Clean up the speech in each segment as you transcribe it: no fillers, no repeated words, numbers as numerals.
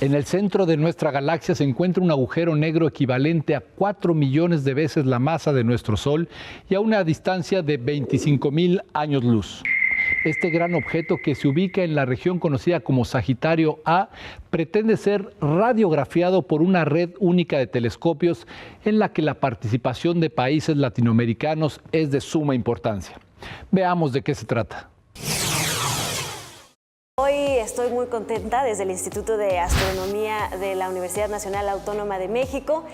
En el centro de nuestra galaxia se encuentra un agujero negro equivalente a 4 millones de veces la masa de nuestro Sol y a una distancia de 25,000 años luz. Este gran objeto, que se ubica en la región conocida como Sagitario A, pretende ser radiografiado por una red única de telescopios en la que la participación de países latinoamericanos es de suma importancia. Veamos de qué se trata. Hoy estoy muy contenta desde el Instituto de Astronomía de la Universidad Nacional Autónoma de México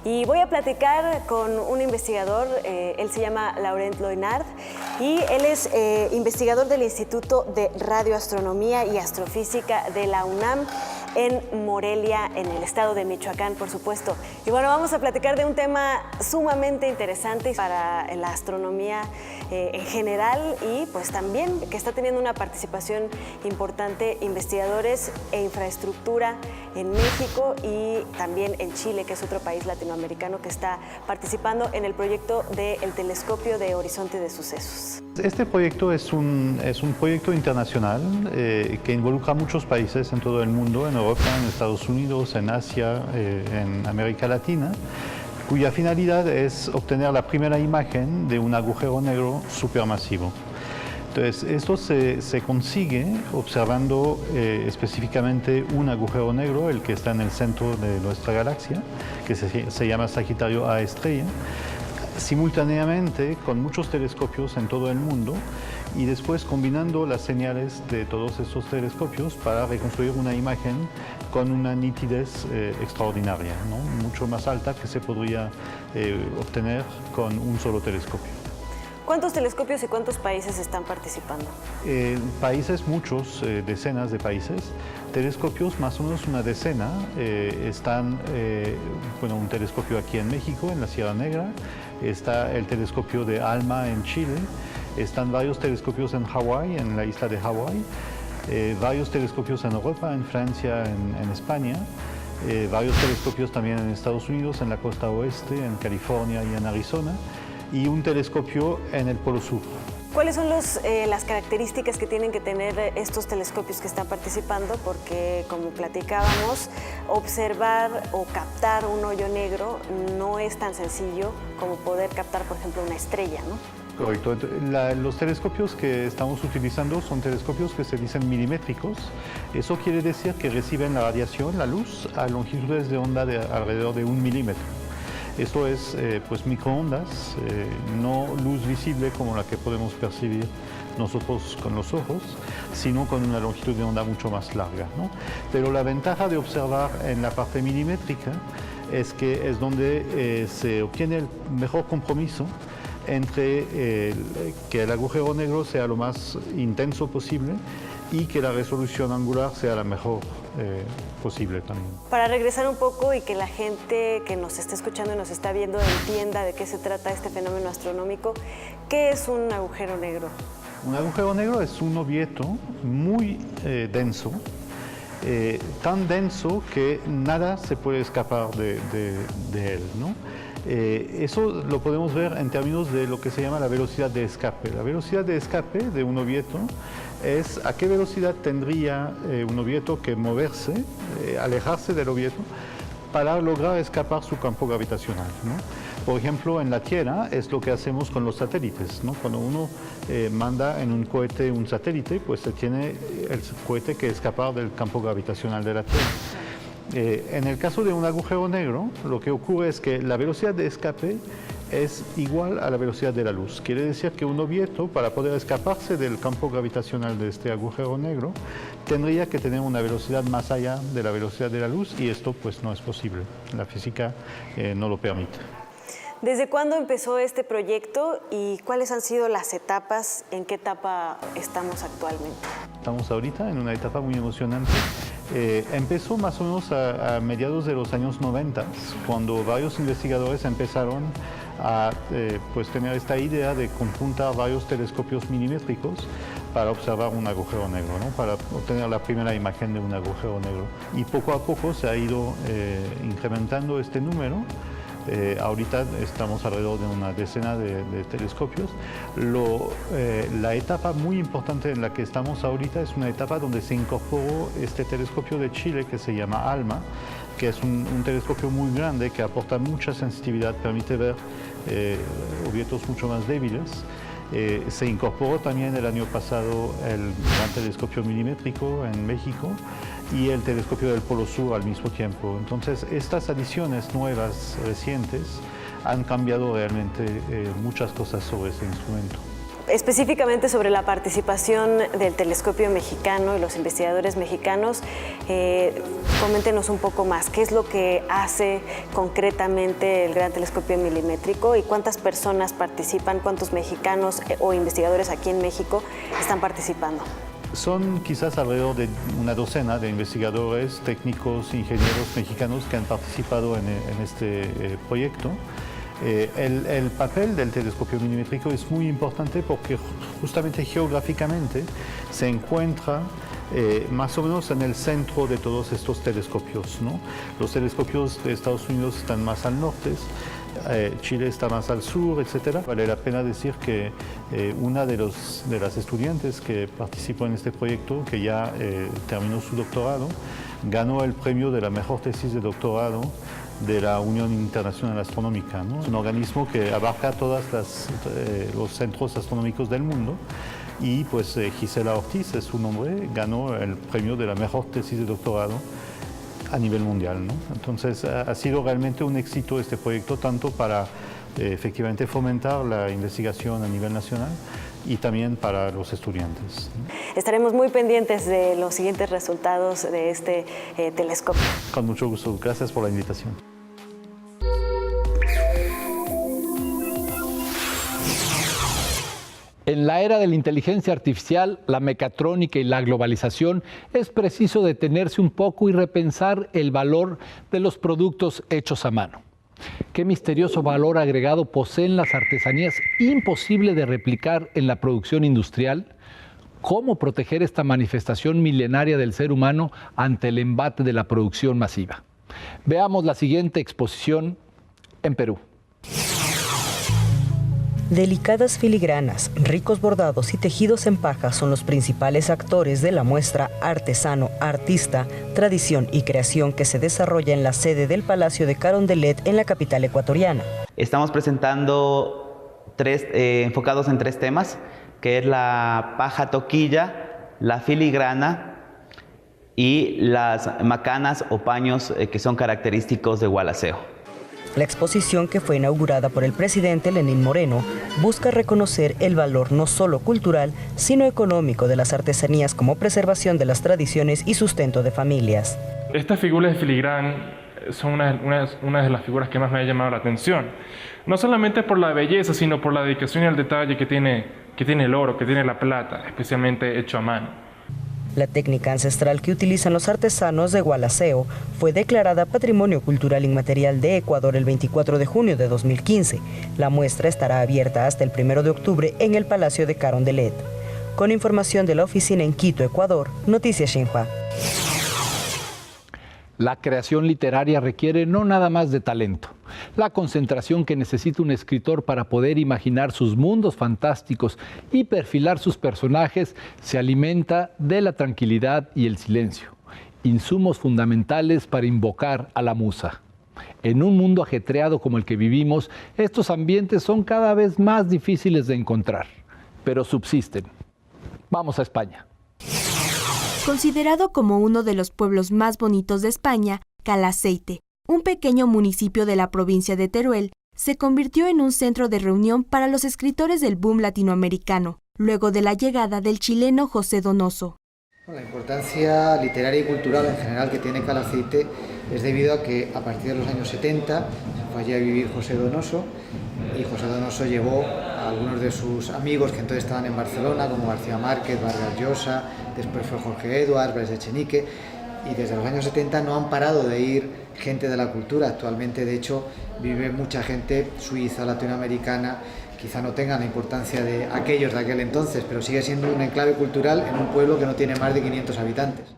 y voy a platicar con un investigador, él se llama Laurent Loinard y él es investigador del Instituto de Radioastronomía y Astrofísica de la UNAM en Morelia, en el estado de Michoacán, por supuesto. Y bueno, vamos a platicar de un tema sumamente interesante para la astronomía en general y pues también que está teniendo una participación importante, investigadores e infraestructura en México y también en Chile, que es otro país latinoamericano que está participando en el proyecto del telescopio de Horizonte de Sucesos. Este proyecto es un proyecto internacional que involucra a muchos países en todo el mundo, en Europa, en Estados Unidos, en Asia, en América Latina, cuya finalidad es obtener la primera imagen de un agujero negro supermasivo. Entonces, esto se consigue observando específicamente un agujero negro, el que está en el centro de nuestra galaxia, que se llama Sagitario A estrella, simultáneamente con muchos telescopios en todo el mundo y después combinando las señales de todos estos telescopios para reconstruir una imagen con una nitidez extraordinaria, ¿no? Mucho más alta que se podría obtener con un solo telescopio. ¿Cuántos telescopios y cuántos países están participando? Países, muchos, decenas de países. Telescopios, más o menos una decena. Están, un telescopio aquí en México, en la Sierra Negra. Está el telescopio de ALMA en Chile. Están varios telescopios en Hawái, en la isla de Hawái. Varios telescopios en Europa, en Francia, en España. Varios telescopios también en Estados Unidos, en la costa oeste, en California y en Arizona. Y un telescopio en el Polo Sur. ¿Cuáles son las características que tienen que tener estos telescopios que están participando? Porque, como platicábamos, observar o captar un hoyo negro no es tan sencillo como poder captar, por ejemplo, una estrella, ¿no? Correcto. Los telescopios que estamos utilizando son telescopios que se dicen milimétricos. Eso quiere decir que reciben la radiación, la luz, a longitudes de onda de alrededor de 1 milímetro. Esto es microondas, no luz visible como la que podemos percibir nosotros con los ojos, sino con una longitud de onda mucho más larga, ¿no? Pero la ventaja de observar en la parte milimétrica es que es donde se obtiene el mejor compromiso entre que el agujero negro sea lo más intenso posible y que la resolución angular sea la mejor posible también. Para regresar un poco y que la gente que nos está escuchando y nos está viendo entienda de qué se trata este fenómeno astronómico, ¿qué es un agujero negro? Un agujero negro es un objeto muy denso, tan denso que nada se puede escapar de él, ¿no? Eso lo podemos ver en términos de lo que se llama la velocidad de escape. La velocidad de escape de un objeto es a qué velocidad tendría un objeto que moverse, alejarse del objeto, para lograr escapar su campo gravitacional, ¿no? Por ejemplo, en la Tierra es lo que hacemos con los satélites, ¿no? Cuando uno manda en un cohete un satélite, pues se tiene el cohete que escapar del campo gravitacional de la Tierra. En el caso de un agujero negro, lo que ocurre es que la velocidad de escape es igual a la velocidad de la luz. Quiere decir que un objeto, para poder escaparse del campo gravitacional de este agujero negro, tendría que tener una velocidad más allá de la velocidad de la luz y esto pues no es posible. La física no lo permite. ¿Desde cuándo empezó este proyecto y cuáles han sido las etapas? ¿En qué etapa estamos actualmente? Estamos ahorita en una etapa muy emocionante. Empezó más o menos a mediados de los años 90, cuando varios investigadores empezaron a tener esta idea de conjuntar varios telescopios milimétricos para observar un agujero negro, ¿no? Para obtener la primera imagen de un agujero negro. Y poco a poco se ha ido incrementando este número. Ahorita estamos alrededor de una decena de telescopios. La etapa muy importante en la que estamos ahorita es una etapa donde se incorporó este telescopio de Chile que se llama ALMA, que es un telescopio muy grande que aporta mucha sensibilidad, permite ver objetos mucho más débiles. Se incorporó también el año pasado el gran telescopio milimétrico en México y el telescopio del Polo Sur al mismo tiempo. Entonces, estas adiciones nuevas, recientes, han cambiado realmente muchas cosas sobre ese instrumento. Específicamente sobre la participación del telescopio mexicano y los investigadores mexicanos, coméntenos un poco más. ¿Qué es lo que hace concretamente el Gran Telescopio Milimétrico y cuántas personas participan, cuántos mexicanos o investigadores aquí en México están participando? Son quizás alrededor de una docena de investigadores, técnicos, ingenieros mexicanos que han participado en este proyecto. El papel del telescopio milimétrico es muy importante porque justamente geográficamente se encuentra más o menos en el centro de todos estos telescopios, ¿no? Los telescopios de Estados Unidos están más al norte, Chile está más al sur, etc. Vale la pena decir que una de las estudiantes que participó en este proyecto, que ya terminó su doctorado, ganó el premio de la mejor tesis de doctorado de la Unión Internacional Astronómica, ¿no? Es un organismo que abarca todos los centros astronómicos del mundo y pues Gisela Ortiz es su nombre, ganó el premio de la mejor tesis de doctorado a nivel mundial, ¿no? Entonces ha sido realmente un éxito este proyecto, tanto para efectivamente fomentar la investigación a nivel nacional y también para los estudiantes. Estaremos muy pendientes de los siguientes resultados de este telescopio. Con mucho gusto. Gracias por la invitación. En la era de la inteligencia artificial, la mecatrónica y la globalización, es preciso detenerse un poco y repensar el valor de los productos hechos a mano. ¿Qué misterioso valor agregado poseen las artesanías imposible de replicar en la producción industrial? ¿Cómo proteger esta manifestación milenaria del ser humano ante el embate de la producción masiva? Veamos la siguiente exposición en Perú. Delicadas filigranas, ricos bordados y tejidos en paja son los principales actores de la muestra Artesano, Artista, Tradición y Creación que se desarrolla en la sede del Palacio de Carondelet en la capital ecuatoriana. Estamos presentando enfocados en 3 temas, que es la paja toquilla, la filigrana y las macanas o paños que son característicos de Gualaceo. La exposición, que fue inaugurada por el presidente Lenín Moreno, busca reconocer el valor no solo cultural, sino económico de las artesanías como preservación de las tradiciones y sustento de familias. Estas figuras de filigrán son una de las figuras que más me ha llamado la atención. No solamente por la belleza, sino por la dedicación y el detalle que tiene el oro, que tiene la plata, especialmente hecho a mano. La técnica ancestral que utilizan los artesanos de Gualaceo fue declarada Patrimonio Cultural Inmaterial de Ecuador el 24 de junio de 2015. La muestra estará abierta hasta el 1 de octubre en el Palacio de Carondelet. Con información de la oficina en Quito, Ecuador, Noticias Xinhua. La creación literaria requiere no nada más de talento, la concentración que necesita un escritor para poder imaginar sus mundos fantásticos y perfilar sus personajes se alimenta de la tranquilidad y el silencio, insumos fundamentales para invocar a la musa. En un mundo ajetreado como el que vivimos, estos ambientes son cada vez más difíciles de encontrar, pero subsisten. Vamos a España. Considerado como uno de los pueblos más bonitos de España, Calaceite, un pequeño municipio de la provincia de Teruel, se convirtió en un centro de reunión para los escritores del boom latinoamericano, luego de la llegada del chileno José Donoso. La importancia literaria y cultural en general que tiene Calaceite es debido a que a partir de los años 70 fue allí a vivir José Donoso, y José Donoso llevó a algunos de sus amigos que entonces estaban en Barcelona, como García Márquez, Vargas Llosa, después fue Jorge Edwards, Blas de Echenique, y desde los años 70 no han parado de ir gente de la cultura. Actualmente, de hecho, vive mucha gente suiza, latinoamericana, quizá no tengan la importancia de aquellos de aquel entonces, pero sigue siendo un enclave cultural en un pueblo que no tiene más de 500 habitantes.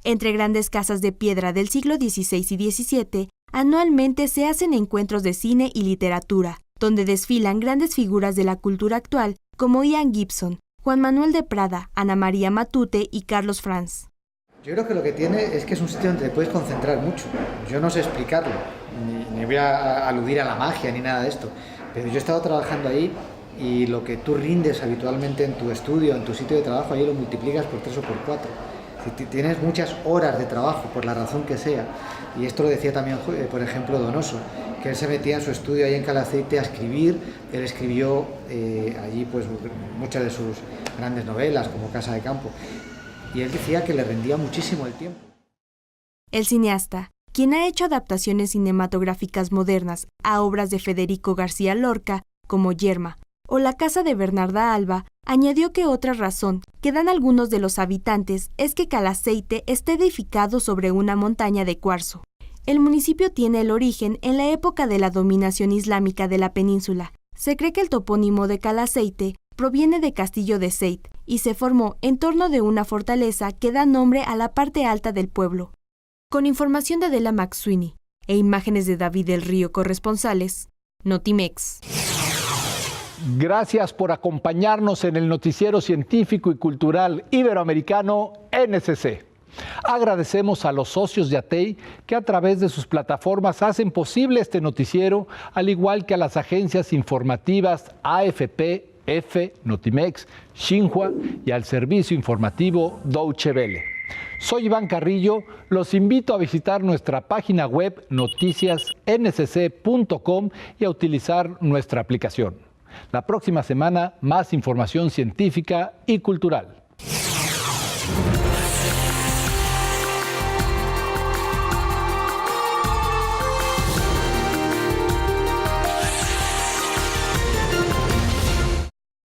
Entre grandes casas de piedra del siglo XVI y XVII, anualmente se hacen encuentros de cine y literatura, donde desfilan grandes figuras de la cultura actual como Ian Gibson, Juan Manuel de Prada, Ana María Matute y Carlos Franz. Yo creo que lo que tiene es que es un sitio donde te puedes concentrar mucho. Yo no sé explicarlo, ni voy a aludir a la magia ni nada de esto, pero yo he estado trabajando ahí y lo que tú rindes habitualmente en tu estudio, en tu sitio de trabajo, ahí lo multiplicas por 3 o por 4. Tienes muchas horas de trabajo, por la razón que sea, y esto lo decía también, por ejemplo, Donoso, que él se metía en su estudio ahí en Calaceite a escribir. Él escribió allí pues muchas de sus grandes novelas, como Casa de Campo, y él decía que le rendía muchísimo el tiempo. El cineasta, quien ha hecho adaptaciones cinematográficas modernas a obras de Federico García Lorca, como Yerma, o La casa de Bernarda Alba, añadió que otra razón que dan algunos de los habitantes es que Calaceite está edificado sobre una montaña de cuarzo. El municipio tiene el origen en la época de la dominación islámica de la península. Se cree que el topónimo de Calaceite proviene de Castillo de Ceit y se formó en torno de una fortaleza que da nombre a la parte alta del pueblo. Con información de Adela McSweeney e imágenes de David del Río, corresponsales, Notimex. Gracias por acompañarnos en el noticiero científico y cultural iberoamericano NSC. Agradecemos a los socios de ATEI que a través de sus plataformas hacen posible este noticiero, al igual que a las agencias informativas AFP, EFE, Notimex, Xinhua y al servicio informativo Deutsche Welle. Soy Iván Carrillo, los invito a visitar nuestra página web noticiasnsc.com y a utilizar nuestra aplicación. La próxima semana, más información científica y cultural.